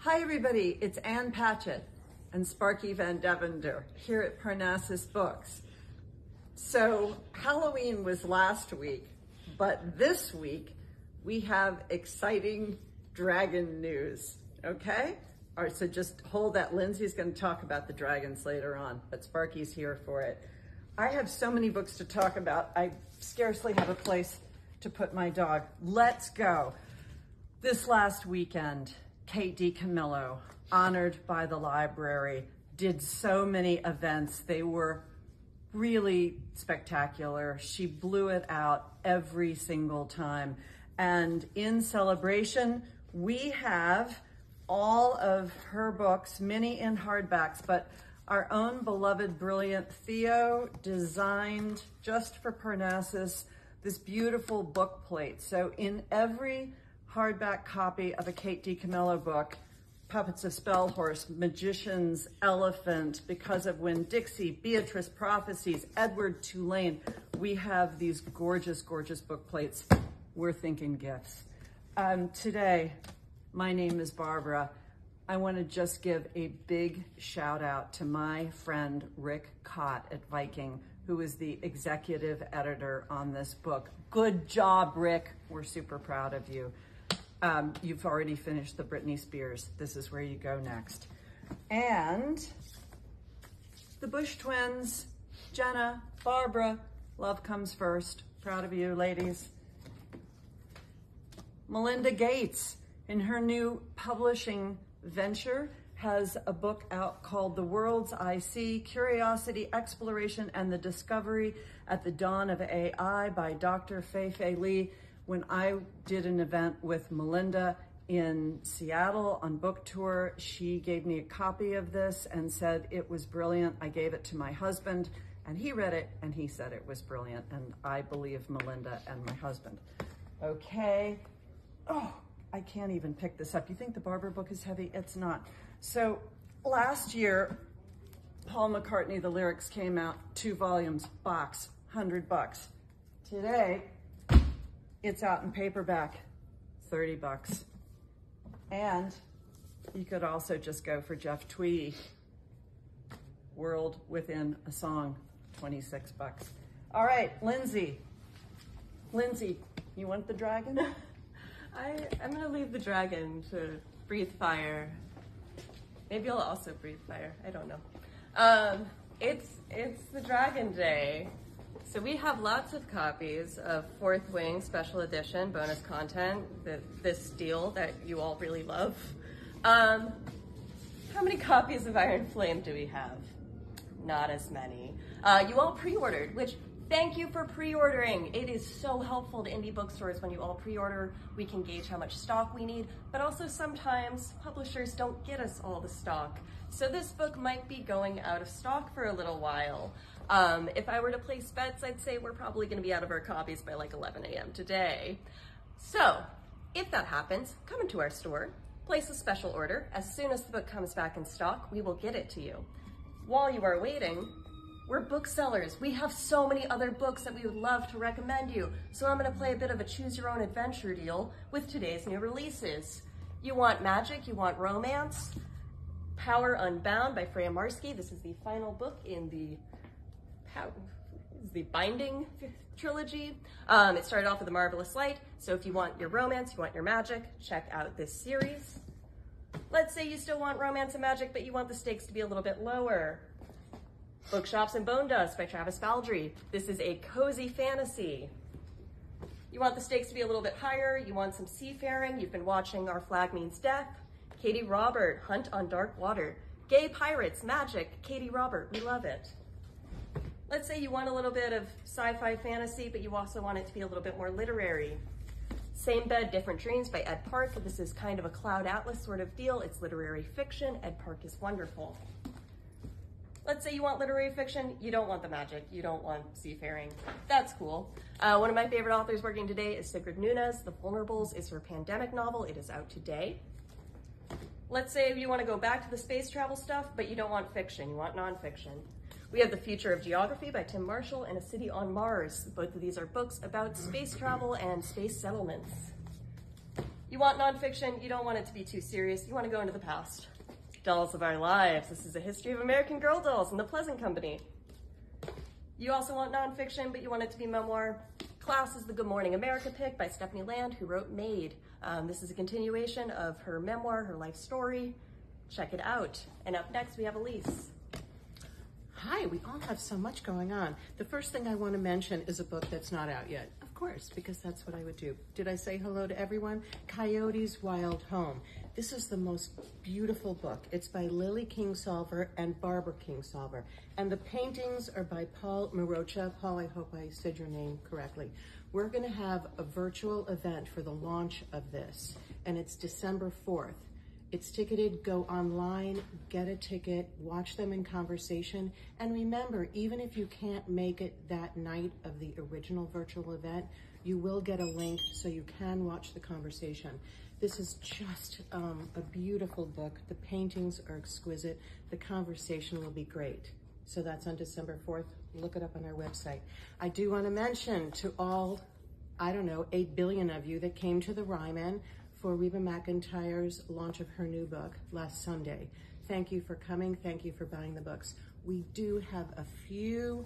Hi everybody, it's Ann Patchett and Sparky Van Devender here at Parnassus Books. So Halloween was last week, but this week we have exciting dragon news, okay? All right, so just hold that. Lindsay's gonna talk about the dragons later on, but Sparky's here for it. I have so many books to talk about, I scarcely have a place to put my dog. Let's go. This last weekend, Kate DiCamillo, honored by the library, did so many events. They were really spectacular. She blew it out every single time. And in celebration, we have all of her books, many in hardbacks, but our own beloved, brilliant Theo designed just for Parnassus this beautiful book plate. So in every hardback copy of a Kate DiCamillo book, Puppets of Spellhorse, Magician's Elephant, Because of Winn-Dixie, Beatrice Prophecies, Edward Tulane, we have these gorgeous, gorgeous book plates. We're thinking gifts. Today, my name is Barbara. I want to just give a big shout out to my friend Rick Cott at Viking, who is the executive editor on this book. Good job, Rick. We're super proud of you. You've already finished the Britney Spears. This is where you go next. And the Bush twins, Jenna, Barbara, love comes first. Proud of you, ladies. Melinda Gates, in her new publishing venture, has a book out called The Worlds I See, Curiosity, Exploration, and the Discovery at the Dawn of AI by Dr. Fei-Fei Li. When I did an event with Melinda in Seattle on book tour, she gave me a copy of this and said it was brilliant. I gave it to my husband and he read it and he said it was brilliant, and I believe Melinda and my husband. Okay. Oh, I can't even pick this up. You think the Barbara book is heavy? It's not. So last year, Paul McCartney, the lyrics came out, 2 volumes, box, $100. Today, it's out in paperback, $30. And you could also just go for Jeff Tweedy, World Within a Song, $26. All right, Lindsay. Lindsay, you want the dragon? I'm gonna leave the dragon to breathe fire. Maybe I'll also breathe fire, I don't know. It's the Dragon Day. So we have lots of copies of Fourth Wing Special Edition bonus content, this deal that you all really love. How many copies of Iron Flame do we have? Not as many. You all pre-ordered, which thank you for pre-ordering. It is so helpful to indie bookstores when you all pre-order. We can gauge how much stock we need, but also sometimes publishers don't get us all the stock. So this book might be going out of stock for a little while. If I were to place bets, I'd say we're probably gonna be out of our copies by like 11 a.m. today. So if that happens, come into our store, place a special order. As soon as the book comes back in stock, we will get it to you. While you are waiting, we're booksellers. We have so many other books that we would love to recommend you. So I'm gonna play a bit of a choose your own adventure deal with today's new releases. You want magic, you want romance? Power Unbound by Freya Marski. This is the final book in the Binding trilogy. It started off with A Marvelous Light. So if you want your romance, you want your magic, check out this series. Let's say you still want romance and magic, but you want the stakes to be a little bit lower. Bookshops and Bone Dust by Travis Baldry. This is a cozy fantasy. You want the stakes to be a little bit higher, you want some seafaring, you've been watching Our Flag Means Death. Katie Robert, Hunt on Dark Water. Gay pirates, magic, Katie Robert, we love it. Let's say you want a little bit of sci-fi fantasy, but you also want it to be a little bit more literary. Same Bed, Different Dreams by Ed Park. This is kind of a Cloud Atlas sort of deal. It's literary fiction. Ed Park is wonderful. Let's say you want literary fiction, you don't want the magic, you don't want seafaring. That's cool. One of my favorite authors working today is Sigrid Nunez. The Vulnerables is her pandemic novel. It is out today. Let's say you want to go back to the space travel stuff, but you don't want fiction, you want nonfiction. We have The Future of Geography by Tim Marshall and A City on Mars. Both of these are books about space travel and space settlements. You want nonfiction, you don't want it to be too serious, you want to go into the past. Dolls of Our Lives. This is a history of American Girl dolls in the Pleasant Company. You also want nonfiction, but you want it to be memoir. Klaus is the Good Morning America pick by Stephanie Land, who wrote Maid. This is a continuation of her memoir, her life story. Check it out. And up next, we have Elise. Hi, we all have so much going on. The first thing I want to mention is a book that's not out yet. Of course, because that's what I would do. Did I say hello to everyone? Coyote's Wild Home. This is the most beautiful book. It's by Lily Kingsolver and Barbara Kingsolver. And the paintings are by Paul Marocha. Paul, I hope I said your name correctly. We're going to have a virtual event for the launch of this, and it's December 4th. It's ticketed. Go online, get a ticket, watch them in conversation. And remember, even if you can't make it that night of the original virtual event, you will get a link so you can watch the conversation. This is just a beautiful book. The paintings are exquisite. The conversation will be great. So that's on December 4th. Look it up on our website. I do want to mention to all, 8 billion of you that came to the Ryman for Reba McEntire's launch of her new book last Sunday. Thank you for coming. Thank you for buying the books. We do have a few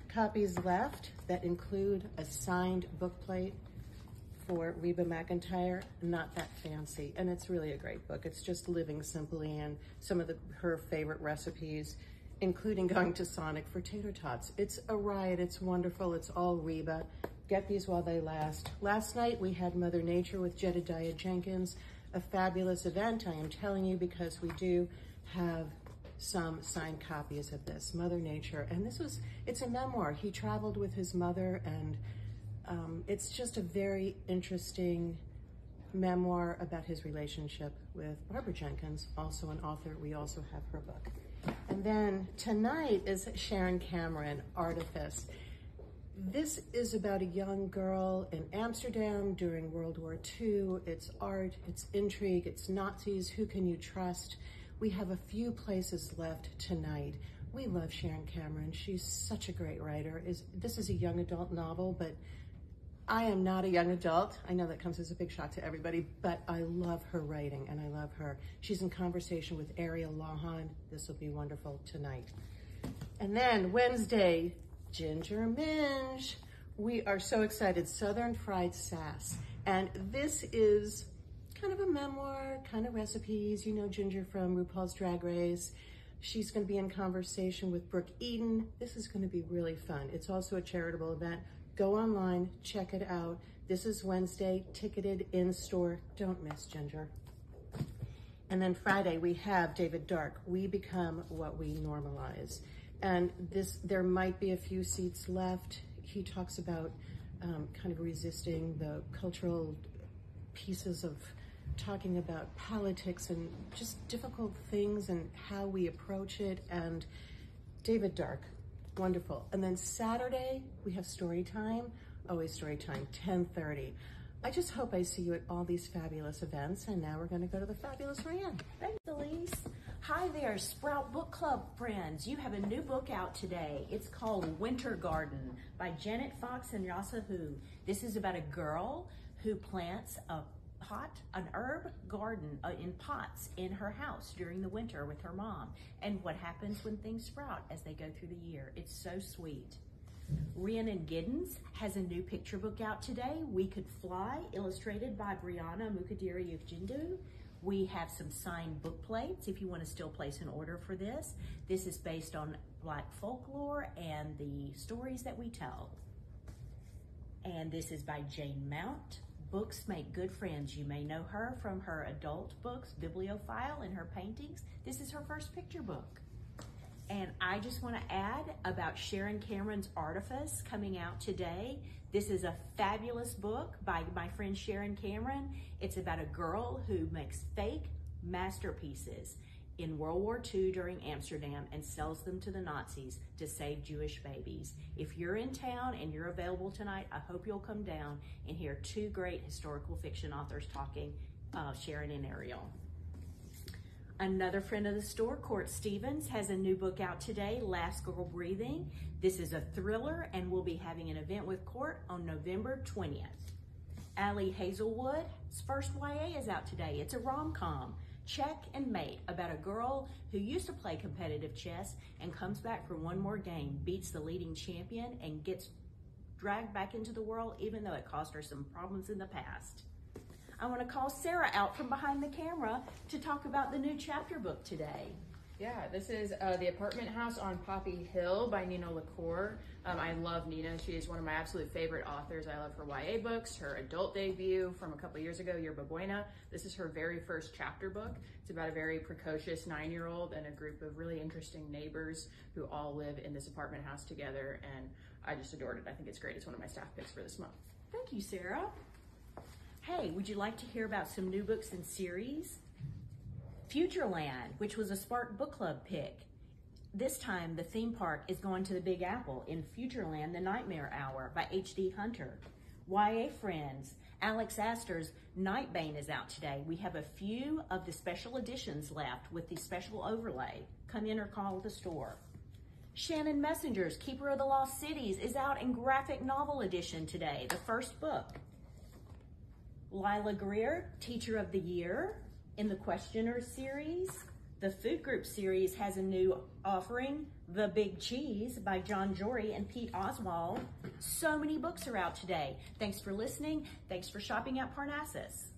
copies left that include a signed book plate for Reba McEntire. Not that fancy, and it's really a great book. It's just living simply and some of her favorite recipes, including going to Sonic for tater tots. It's a riot. It's wonderful. It's all Reba. Get these while they last. Last night we had Mother Nature with Jedediah Jenkins, a fabulous event, I am telling you, because we do have some signed copies of this, Mother Nature. And it's a memoir. He traveled with his mother, and it's just a very interesting memoir about his relationship with Barbara Jenkins, also an author. We also have her book. And then tonight is Sharon Cameron, Artifice. This is about a young girl in Amsterdam during World War II. It's art, it's intrigue, it's Nazis. Who can you trust? We have a few places left tonight. We love Sharon Cameron. She's such a great writer. This is a young adult novel, but I am not a young adult. I know that comes as a big shock to everybody, but I love her writing and I love her. She's in conversation with Ariel Lahan. This will be wonderful tonight. And then Wednesday, Ginger Minge. We are so excited. Southern Fried Sass. And this is kind of a memoir, kind of recipes. You know Ginger from RuPaul's Drag Race. She's going to be in conversation with Brooke Eden. This is going to be really fun. It's also a charitable event. Go online, check it out. This is Wednesday, ticketed in store. Don't miss Ginger. And then Friday, we have David Dark, We Become What We Normalize. And there might be a few seats left. He talks about kind of resisting the cultural pieces of talking about politics and just difficult things and how we approach it. And David Dark, wonderful. And then Saturday, we have story time, always story time, 10:30. I just hope I see you at all these fabulous events. And now we're going to go to the fabulous Ryan. Thanks, Elise. Hi there, Sprout Book Club friends. You have a new book out today. It's called Winter Garden by Janet Fox and Yasa Hu. This is about a girl who plants an herb garden in pots in her house during the winter with her mom, and what happens when things sprout as they go through the year. It's so sweet. Rhiannon Giddens has a new picture book out today, We Could Fly, illustrated by Brianna Mukadiri Yukjindu. We have some signed book plates if you want to still place an order for this. This is based on Black folklore and the stories that we tell. And this is by Jane Mount. Books Make Good Friends. You may know her from her adult books, Bibliophile, and her paintings. This is her first picture book. And I just want to add about Sharon Cameron's Artifice coming out today. This is a fabulous book by my friend Sharon Cameron. It's about a girl who makes fake masterpieces in World War II during Amsterdam and sells them to the Nazis to save Jewish babies. If you're in town and you're available tonight, I hope you'll come down and hear two great historical fiction authors talking, Sharon and Ariel. Another friend of the store, Court Stevens, has a new book out today, Last Girl Breathing. This is a thriller, and we'll be having an event with Court on November 20th. Allie Hazelwood's first YA is out today. It's a rom-com, Check and Mate, about a girl who used to play competitive chess and comes back for one more game, beats the leading champion, and gets dragged back into the world even though it caused her some problems in the past. I want to call Sarah out from behind the camera to talk about the new chapter book today. Yeah, this is The Apartment House on Poppy Hill by Nina LaCour. I love Nina. She is one of my absolute favorite authors. I love her YA books, her adult debut from a couple years ago, Yerba Buena. This is her very first chapter book. It's about a very precocious 9-year-old and a group of really interesting neighbors who all live in this apartment house together, and I just adored it. I think it's great. It's one of my staff picks for this month. Thank you, Sarah. Hey, would you like to hear about some new books and series? Futureland, which was a Spark Book Club pick. This time, the theme park is going to the Big Apple in Futureland, The Nightmare Hour by H.D. Hunter. YA Friends, Alex Astor's Nightbane is out today. We have a few of the special editions left with the special overlay. Come in or call the store. Shannon Messenger's Keeper of the Lost Cities is out in graphic novel edition today, the first book. Lila Greer, Teacher of the Year, in the Questioners series. The Food Group series has a new offering, The Big Cheese by John Jory and Pete Oswald. So many books are out today. Thanks for listening. Thanks for shopping at Parnassus.